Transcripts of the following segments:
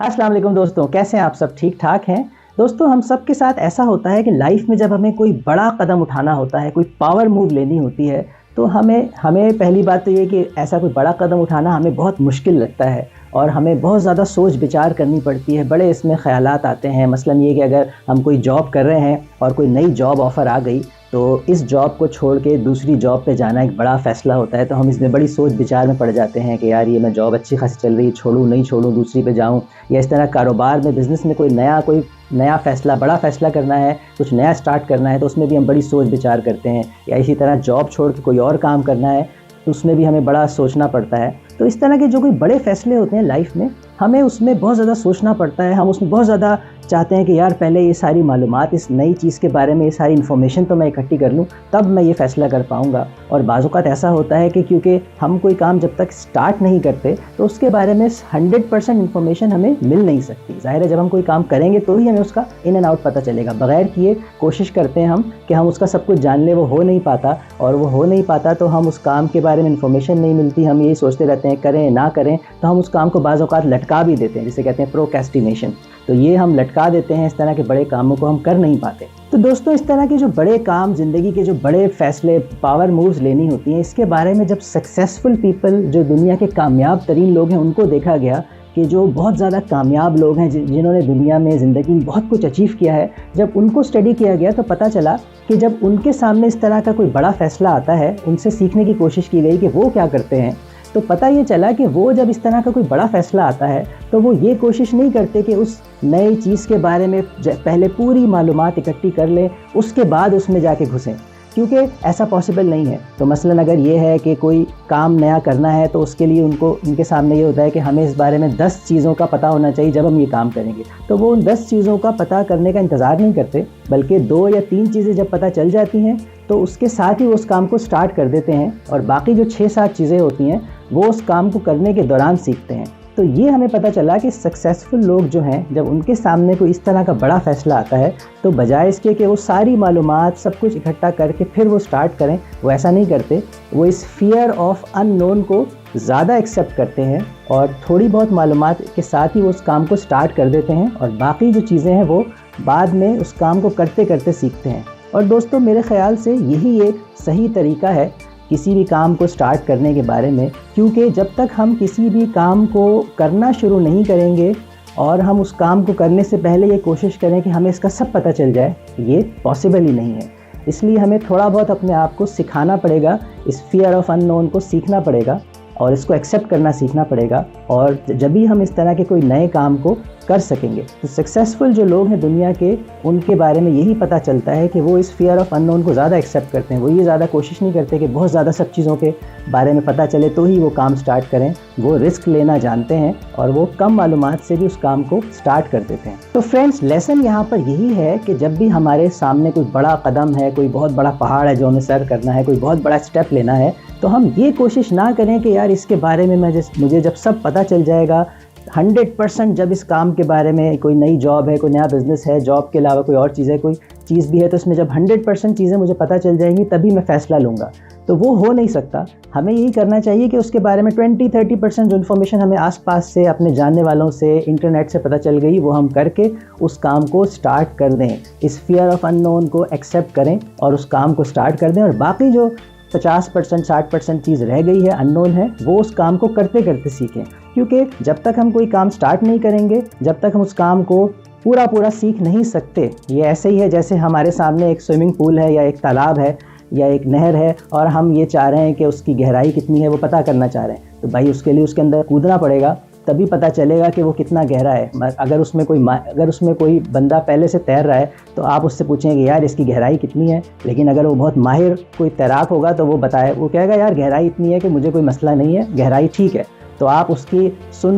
अस्सलाम वालेकुम दोस्तों, कैसे हैं आप सब? ठीक ठाक हैं? दोस्तों, हम सब के साथ ऐसा होता है कि लाइफ में जब हमें कोई बड़ा कदम उठाना होता है, कोई पावर मूव लेनी होती है, तो हमें हमें पहली बात तो ये कि ऐसा कोई बड़ा कदम उठाना हमें बहुत मुश्किल लगता है और हमें बहुत ज़्यादा सोच विचार करनी पड़ती है। बड़े इसमें ख़यालात आते हैं। मसलन ये कि अगर हम कोई जॉब कर रहे हैं और कोई नई जॉब ऑफ़र आ गई, तो इस जॉब को छोड़ के दूसरी जॉब पे जाना एक बड़ा फ़ैसला होता है। तो हम इसमें बड़ी सोच विचार में पड़ जाते हैं कि यार ये मैं जॉब अच्छी खासी चल रही है, छोड़ूँ नहीं छोड़ूँ, दूसरी पे जाऊँ, या इस तरह कारोबार में बिज़नेस में कोई नया फ़ैसला, बड़ा फ़ैसला करना है, कुछ नया स्टार्ट करना है, तो उसमें भी हम बड़ी सोच विचार करते हैं। या इसी तरह जॉब छोड़ के कोई और काम करना है, तो उसमें भी हमें बड़ा सोचना पड़ता है। तो इस तरह के जो कोई बड़े फ़ैसले होते हैं लाइफ में, हमें उसमें बहुत ज़्यादा सोचना पड़ता है। हम उसमें बहुत ज़्यादा चाहते हैं कि यार पहले ये सारी मालूमात, इस नई चीज़ के बारे में ये सारी इन्फॉर्मेशन तो मैं इकट्ठी कर लूँ, तब मैं ये फ़ैसला कर पाऊँगा। और बाज़ औक़ात ऐसा होता है कि क्योंकि हम कोई काम जब तक स्टार्ट नहीं करते, तो उसके बारे में 100% इन्फॉर्मेशन हमें मिल नहीं सकती। ज़ाहिर है, जब हम कोई काम करेंगे तो ही हमें उसका इन एंड आउट पता चलेगा। बग़ैर किए कोशिश करते हैं हम कि हम उसका सब कुछ जान लें, वो हो नहीं पाता। और वो हो नहीं पाता तो हम उस काम के बारे में इन्फॉर्मेशन नहीं मिलती, हम यही सोचते रहते हैं करें ना करें, तो हम उस काम को बाज़ औक़ात लटका भी देते हैं, जिसे कहते हैं प्रोक्रेस्टिनेशन। तो ये हम लटका देते हैं, इस तरह के बड़े कामों को हम कर नहीं पाते। तो दोस्तों, इस तरह के जो बड़े काम, ज़िंदगी के जो बड़े फ़ैसले, पावर मूव्स लेनी होती हैं, इसके बारे में जब सक्सेसफुल पीपल, जो दुनिया के कामयाब तरीन लोग हैं, उनको देखा गया कि जो बहुत ज़्यादा कामयाब लोग हैं, जिन्होंने दुनिया में ज़िंदगी में बहुत कुछ अचीव किया है, जब उनको स्टडी किया गया तो पता चला कि जब उनके सामने इस तरह का कोई बड़ा फ़ैसला आता है, उनसे सीखने की कोशिश की गई कि वो क्या करते हैं। तो पता ये चला कि वो जब इस तरह का कोई बड़ा फ़ैसला आता है, तो वो ये कोशिश नहीं करते कि उस नई चीज़ के बारे में पहले पूरी मालूमात इकट्ठी कर लें, उसके बाद उसमें जाके घुसें, क्योंकि ऐसा पॉसिबल नहीं है। तो मसलन अगर ये है कि कोई काम नया करना है, तो उसके लिए उनके सामने ये होता है कि हमें इस बारे में 10 चीज़ों का पता होना चाहिए जब हम ये काम करेंगे। तो वो उन 10 चीज़ों का पता करने का इंतज़ार नहीं करते, बल्कि 2 या 3 चीज़ें जब पता चल जाती हैं, तो उसके साथ ही उस काम को स्टार्ट कर देते हैं और बाकी जो 6-7 चीज़ें होती हैं, वो उस काम को करने के दौरान सीखते हैं। तो ये हमें पता चला कि सक्सेसफुल लोग जो हैं, जब उनके सामने कोई इस तरह का बड़ा फ़ैसला आता है, तो बजाय इसके कि वो सारी मालूमात सब कुछ इकट्ठा करके फिर वो स्टार्ट करें, वो ऐसा नहीं करते। वो इस फ़ियर ऑफ अननोन को ज़्यादा एक्सेप्ट करते हैं और थोड़ी बहुत मालूमात के साथ ही वो उस काम को स्टार्ट कर देते हैं और बाकी जो चीज़ें हैं वो बाद में उस काम को करते करते सीखते हैं। और दोस्तों, मेरे ख़्याल से यही एक सही तरीका है किसी भी काम को स्टार्ट करने के बारे में, क्योंकि जब तक हम किसी भी काम को करना शुरू नहीं करेंगे और हम उस काम को करने से पहले ये कोशिश करें कि हमें इसका सब पता चल जाए, ये पॉसिबल ही नहीं है। इसलिए हमें थोड़ा बहुत अपने आप को सिखाना पड़ेगा, इस फ़ियर ऑफ अननोन को सीखना पड़ेगा और इसको एक्सेप्ट करना सीखना पड़ेगा, और जब भी हम इस तरह के कोई नए काम को कर सकेंगे। तो सक्सेसफुल जो लोग हैं दुनिया के, उनके बारे में यही पता चलता है कि वो इस फ़ियर ऑफ अननोन को ज़्यादा एक्सेप्ट करते हैं। वो ये ज़्यादा कोशिश नहीं करते कि बहुत ज़्यादा सब चीज़ों के बारे में पता चले तो ही वो काम स्टार्ट करें। वो रिस्क लेना जानते हैं और वो कम मालूमात से भी उस काम को स्टार्ट कर देते हैं। तो फ्रेंड्स, लेसन यहाँ पर यही है कि जब भी हमारे सामने कोई बड़ा कदम है, कोई बहुत बड़ा पहाड़ है जो हमें सर करना है, कोई बहुत बड़ा स्टेप लेना है, तो हम ये कोशिश ना करें कि यार इसके बारे में मुझे जब सब पता चल जाएगा, 100% जब इस काम के बारे में, कोई नई जॉब है, कोई नया बिज़नेस है, जॉब के अलावा कोई और चीज़ है, कोई चीज़ भी है, तो इसमें जब 100% चीज़ें मुझे पता चल जाएंगी तभी मैं फ़ैसला लूँगा। तो वो हो नहीं सकता। हमें यही करना चाहिए कि उसके बारे में 20-30% जो इन्फॉर्मेशन हमें आसपास से, अपने जानने वालों से, इंटरनेट से पता चल गई, वो हम करके उस काम को स्टार्ट कर दें। इस फ़ियर ऑफ अननोन को एक्सेप्ट करें और उस काम को स्टार्ट कर दें, और बाकी जो 50%, 60% चीज़ रह गई है, अननोन है, वो उस काम को करते करते सीखें। क्योंकि जब तक हम कोई काम स्टार्ट नहीं करेंगे, जब तक हम उस काम को पूरा सीख नहीं सकते। ये ऐसे ही है जैसे हमारे सामने एक स्विमिंग पूल है या एक तालाब है या एक नहर है, और हम ये चाह रहे हैं कि उसकी गहराई कितनी है वो पता करना चाह रहे हैं, तो भाई उसके लिए उसके अंदर कूदना पड़ेगा, तभी पता चलेगा कि वो कितना गहरा है। अगर उसमें कोई बंदा पहले से तैर रहा है, तो आप उससे पूछेंगे यार इसकी गहराई कितनी है, लेकिन अगर वो बहुत माहिर कोई तैराक होगा तो वो कहेगा यार गहराई इतनी है कि मुझे कोई मसला नहीं है, गहराई ठीक है। तो आप उसकी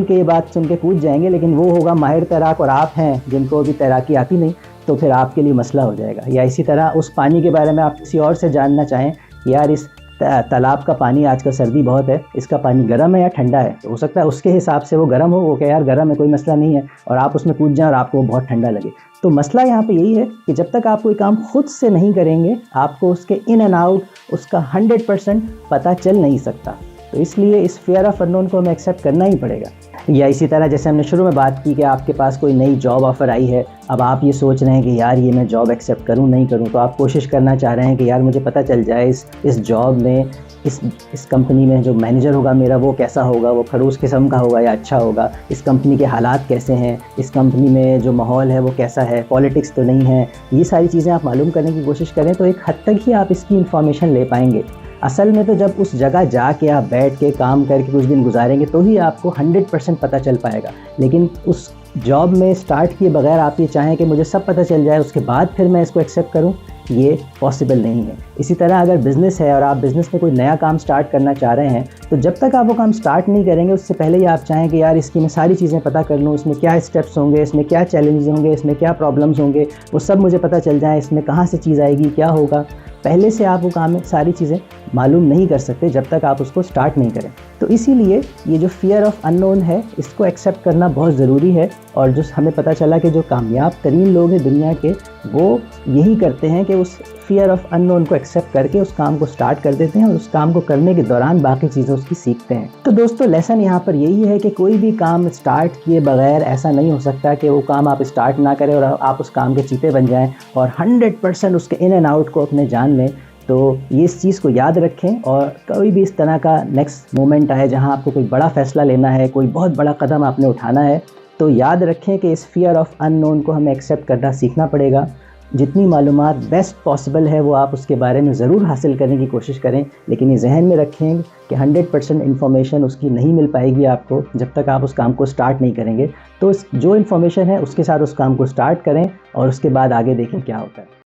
ये बात सुन के कूद जाएंगे, लेकिन वो होगा माहिर तैराक और आप हैं जिनको अभी तैराकी आती नहीं, तो फिर आपके लिए मसला हो जाएगा। या इसी तरह उस पानी के बारे में आप किसी और से जानना चाहें, यार इस तालाब का पानी, आजकल सर्दी बहुत है, इसका पानी गर्म है या ठंडा है, तो हो सकता है उसके हिसाब से वो गर्म हो, वो कहे यार गर्म है, कोई मसला नहीं है, और आप उसमें कूद जाएं और आपको वो बहुत ठंडा लगे। तो मसला यहाँ पे यही है कि जब तक आप कोई काम खुद से नहीं करेंगे, आपको उसके इन एंड आउट, उसका 100% पता चल नहीं सकता। तो इसलिए इस फियर ऑफ अननोन को हमें एक्सेप्ट करना ही पड़ेगा। या इसी तरह जैसे हमने शुरू में बात की कि आपके पास कोई नई जॉब ऑफ़र आई है, अब आप ये सोच रहे हैं कि यार ये मैं जॉब एक्सेप्ट करूं नहीं करूं, तो आप कोशिश करना चाह रहे हैं कि यार मुझे पता चल जाए इस जॉब में, इस कंपनी में जो मैनेजर होगा मेरा वो कैसा होगा, वो खड़ूस किस्म का होगा या अच्छा होगा, इस कंपनी के हालात कैसे हैं, इस कंपनी में जो माहौल है वो कैसा है, पॉलिटिक्स तो नहीं है। ये सारी चीज़ें आप मालूम करने की कोशिश करें तो एक हद तक ही आप इसकी इन्फॉर्मेशन ले पाएंगे। असल में तो जब उस जगह जाके आप बैठ के काम करके कुछ दिन गुजारेंगे तो ही आपको 100% पता चल पाएगा। लेकिन उस जॉब में स्टार्ट किए बगैर आप ये चाहें कि मुझे सब पता चल जाए उसके बाद फिर मैं इसको एक्सेप्ट करूं, ये पॉसिबल नहीं है। इसी तरह अगर बिज़नेस है और आप बिज़नेस में कोई नया काम स्टार्ट करना चाह रहे हैं, तो जब तक आप वो काम स्टार्ट नहीं करेंगे उससे पहले ही आप चाहें कि यार इसकी मैं सारी चीज़ें पता कर लूँ, इसमें क्या स्टेप्स होंगे, इसमें क्या चैलेंजेस होंगे, इसमें क्या प्रॉब्लम्स होंगे, वो सब मुझे पता चल जाए, इसमें कहाँ से चीज़ आएगी, क्या होगा, पहले से आप वो काम में सारी चीज़ें मालूम नहीं कर सकते जब तक आप उसको स्टार्ट नहीं करें। तो इसीलिए ये जो फियर ऑफ अननोन है इसको एक्सेप्ट करना बहुत ज़रूरी है। और जो हमें पता चला कि जो कामयाब तरीन लोग हैं दुनिया के, वो यही करते हैं कि उस फियर ऑफ अननोन को एक्सेप्ट करके उस काम को स्टार्ट कर देते हैं और उस काम को करने के दौरान बाकी चीज़ें उसकी सीखते हैं। तो दोस्तों लेसन यहाँ पर यही है कि कोई भी काम स्टार्ट किए बगैर ऐसा नहीं हो सकता कि वो काम आप स्टार्ट ना करें और आप उस काम के चीते बन जाएं और 100% उसके इन एंड आउट को अपने जान लें। तो ये इस चीज़ को याद रखें और कोई भी इस तरह का नेक्स्ट मोमेंट आए जहाँ आपको कोई बड़ा फ़ैसला लेना है, कोई बहुत बड़ा कदम आपने उठाना है, तो याद रखें कि इस फियर ऑफ अननोन को हमें एक्सेप्ट करना सीखना पड़ेगा। जितनी मालूमात बेस्ट पॉसिबल है वो आप उसके बारे में ज़रूर हासिल करने की कोशिश करें, लेकिन ये जहन में रखें कि 100% इन्फॉर्मेशन उसकी नहीं मिल पाएगी आपको जब तक आप उस काम को स्टार्ट नहीं करेंगे। तो जो इन्फॉर्मेशन है उसके साथ उस काम को स्टार्ट करें और उसके बाद आगे देखें क्या होता है।